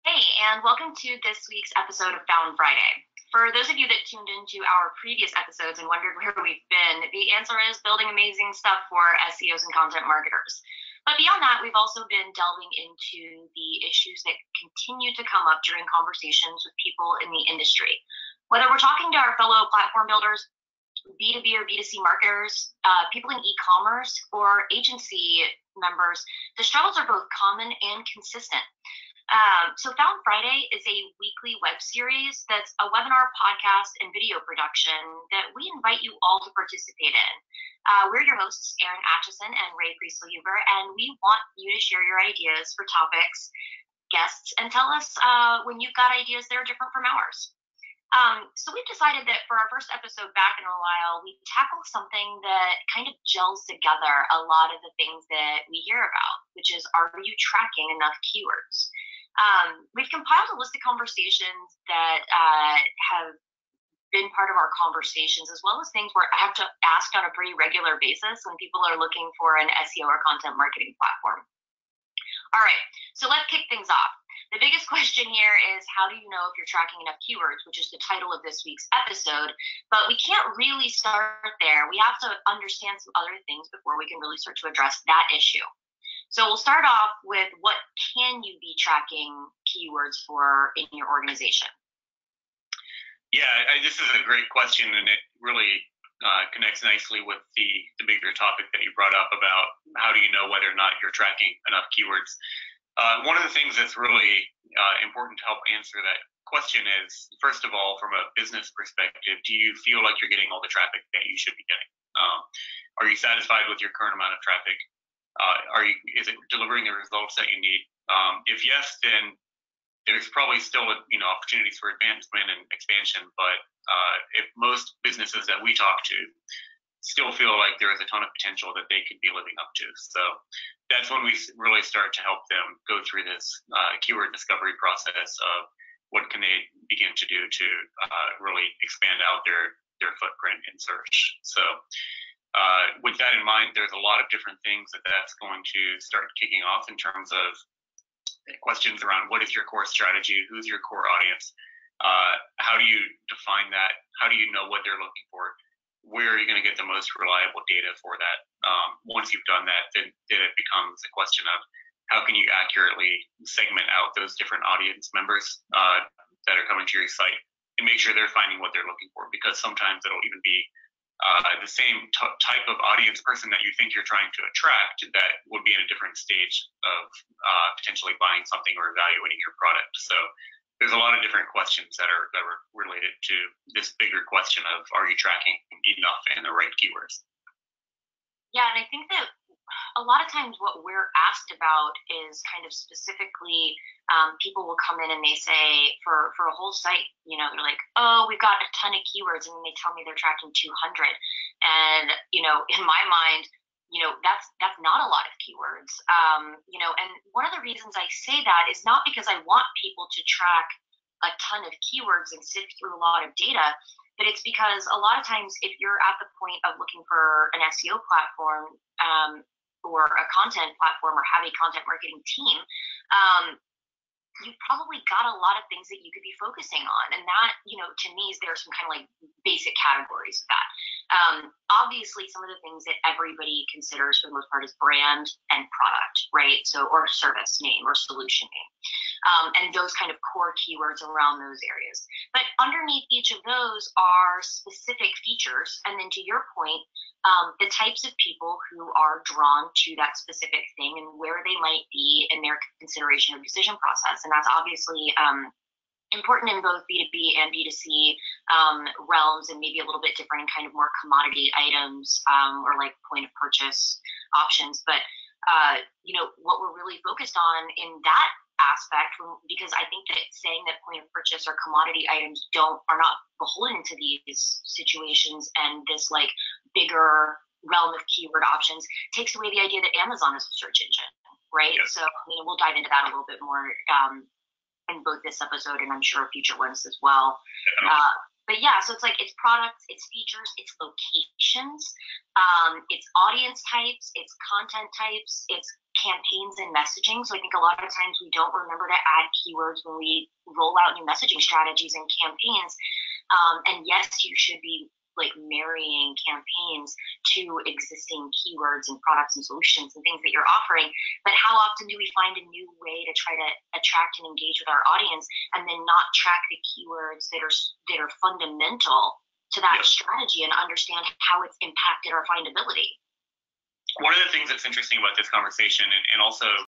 Hey, and welcome to this week's episode of Found Friday. For those of you that tuned into our previous episodes and wondered where we've been, the answer is building amazing stuff for SEOs and content marketers. But beyond that, we've also been delving into the issues that continue to come up during conversations with people in the industry. Whether we're talking to our fellow platform builders, B2B or B2C marketers, people in e-commerce, or agency members, the struggles are both common and consistent. So Found Friday is a weekly web series that's a webinar, podcast, and video production that we invite you all to participate in. We're your hosts, Erin Atchison and Ray Priestley-Huber, and we want you to share your ideas for topics, guests, and tell us when you've got ideas that are different from ours. So we've decided that for our first episode back in a while, we tackle something that kind of gels together a lot of the things that we hear about, which is, are you tracking enough keywords? We've compiled a list of conversations that have been part of our conversations, as well as things where I have to ask on a pretty regular basis when people are looking for an SEO or content marketing platform. All right, so let's kick things off. The biggest question here is, how do you know if you're tracking enough keywords, which is the title of this week's episode. But we can't really start there. We have to understand some other things before we can really start to address that issue. So we'll start off with, what can you be tracking keywords for in your organization? Yeah, this is a great question, and it really connects nicely with the bigger topic that you brought up about how do you know whether or not you're tracking enough keywords. One of the things that's really important to help answer that question is, first of all, from a business perspective, do you feel like you're getting all the traffic that you should be getting? Are you satisfied with your current amount of traffic? Is it delivering the results that you need? If yes, then there's probably still opportunities for advancement and expansion. But if most businesses that we talk to still feel like there is a ton of potential that they could be living up to, so that's when we really start to help them go through this keyword discovery process of what can they begin to do to really expand out their footprint in search. So with that in mind, there's a lot of different things that's going to start kicking off in terms of questions around what is your core strategy, who's your core audience, how do you define that, how do you know what they're looking for, where are you going to get the most reliable data for that? Once you've done that, then it becomes a question of how can you accurately segment out those different audience members that are coming to your site and make sure they're finding what they're looking for, because sometimes it'll even be the same type of audience person that you think you're trying to attract that would be in a different stage of potentially buying something or evaluating your product. So there's a lot of different questions that are related to this bigger question of, are you tracking enough in the right keywords? Yeah, and I think that a lot of times what we're asked about is kind of specifically, people will come in and they say for a whole site, they're like, oh, we've got a ton of keywords, and then they tell me they're tracking 200. And, in my mind, that's not a lot of keywords. And one of the reasons I say that is not because I want people to track a ton of keywords and sift through a lot of data, but it's because a lot of times if you're at the point of looking for an SEO platform, or a content platform, or have a content marketing team, you've probably got a lot of things that you could be focusing on. And that, to me, there's some kind of like basic categories of that. Obviously, some of the things that everybody considers for the most part is brand and product, right? So, or service name or solution name. And those kind of core keywords around those areas. But underneath each of those are specific features. And then to your point, the types of people who are drawn to that specific thing and where they might be in their consideration or decision process. And that's obviously important in both B2B and B2C realms, and maybe a little bit different in kind of more commodity items or like point of purchase options. But, what we're really focused on in that aspect, because I think that saying that point of purchase or commodity items are not beholden to these situations and this like bigger realm of keyword options takes away the idea that Amazon is a search engine, right? Yes. So we'll dive into that a little bit more in both this episode and I'm sure future ones as well. but yeah, so it's like it's products, it's features, it's locations, it's audience types, it's content types, it's campaigns and messaging. So I think a lot of times we don't remember to add keywords when we roll out new messaging strategies and campaigns. And yes, you should be like marrying campaigns to existing keywords and products and solutions and things that you're offering. But how often do we find a new way to try to attract and engage with our audience and then not track the keywords that are fundamental to that strategy and understand how it's impacted our findability? One of the things that's interesting about this conversation, and also